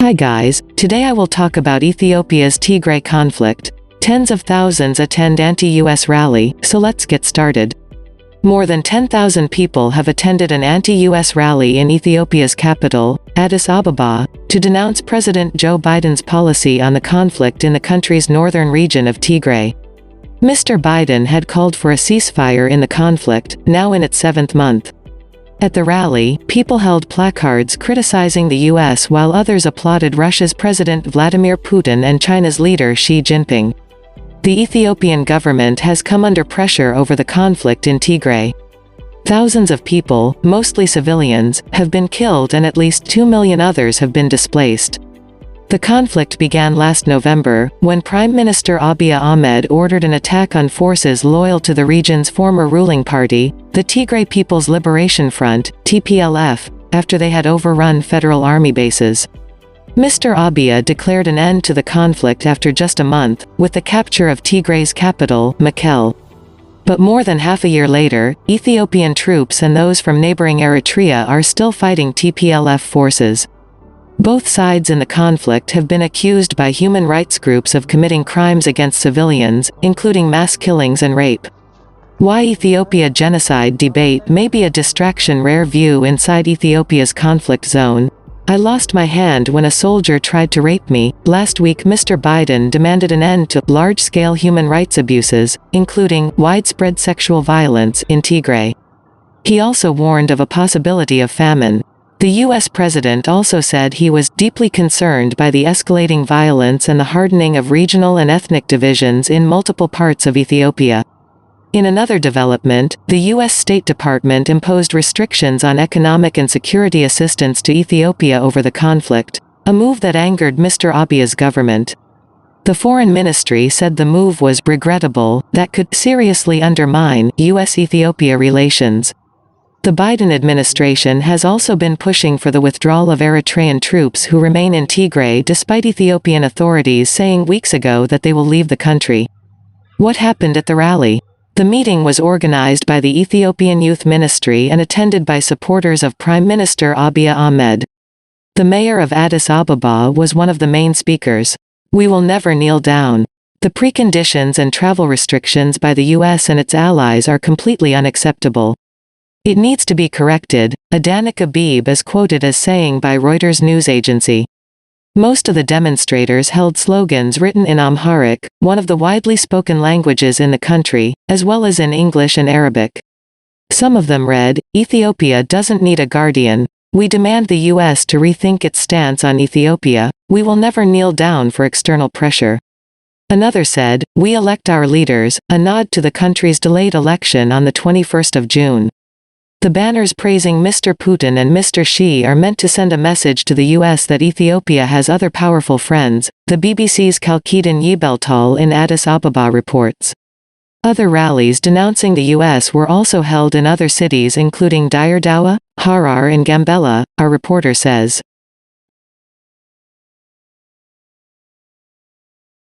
Hi guys, today I will talk about Ethiopia's Tigray conflict. Tens of thousands attend anti-US rally, so let's get started. More than 10,000 people have attended an anti-US rally in Ethiopia's capital, Addis Ababa, to denounce President Joe Biden's policy on the conflict in the country's northern region of Tigray. Mr. Biden had called for a ceasefire in the conflict, now in its 7th month. At the rally, people held placards criticizing the US while others applauded Russia's President Vladimir Putin and China's leader Xi Jinping. The Ethiopian government has come under pressure over the conflict in Tigray. Thousands of people, mostly civilians, have been killed and at least 2 million others have been displaced. The conflict began last November, when Prime Minister Abiy Ahmed ordered an attack on forces loyal to the region's former ruling party, the Tigray People's Liberation Front, TPLF, after they had overrun federal army bases. Mr. Abiy declared an end to the conflict after just a month, with the capture of Tigray's capital, Mekelle. But more than half a year later, Ethiopian troops and those from neighboring Eritrea are still fighting TPLF forces. Both sides in the conflict have been accused by human rights groups of committing crimes against civilians, including mass killings and rape. Why Ethiopia genocide debate may be a distraction. Rare view inside Ethiopia's conflict zone. I lost my hand when a soldier tried to rape me. Last week Mr. Biden demanded an end to large-scale human rights abuses, including widespread sexual violence in Tigray. He also warned of a possibility of famine. The U.S. president also said he was deeply concerned by the escalating violence and the hardening of regional and ethnic divisions in multiple parts of Ethiopia. In another development, the U.S. State Department imposed restrictions on economic and security assistance to Ethiopia over the conflict, a move that angered Mr. Abiy's government. The Foreign Ministry said the move was regrettable, that could seriously undermine U.S.-Ethiopia relations. The Biden administration has also been pushing for the withdrawal of Eritrean troops who remain in Tigray despite Ethiopian authorities saying weeks ago that they will leave the country. What happened at the rally? The meeting was organized by the Ethiopian Youth Ministry and attended by supporters of Prime Minister Abiy Ahmed. The mayor of Addis Ababa was one of the main speakers. We will never kneel down. The preconditions and travel restrictions by the US and its allies are completely unacceptable. It needs to be corrected, Adanik Abib is quoted as saying by Reuters news agency. Most of the demonstrators held slogans written in Amharic, one of the widely spoken languages in the country, as well as in English and Arabic. Some of them read, "Ethiopia doesn't need a guardian. We demand the US to rethink its stance on Ethiopia. We will never kneel down for external pressure." Another said, "We elect our leaders," a nod to the country's delayed election on the 21st of June. The banners praising Mr. Putin and Mr. Xi are meant to send a message to the US that Ethiopia has other powerful friends, the BBC's Kalkidan Yibeltal in Addis Ababa reports. Other rallies denouncing the US were also held in other cities including Dire Dawa, Harar and Gambela, our reporter says.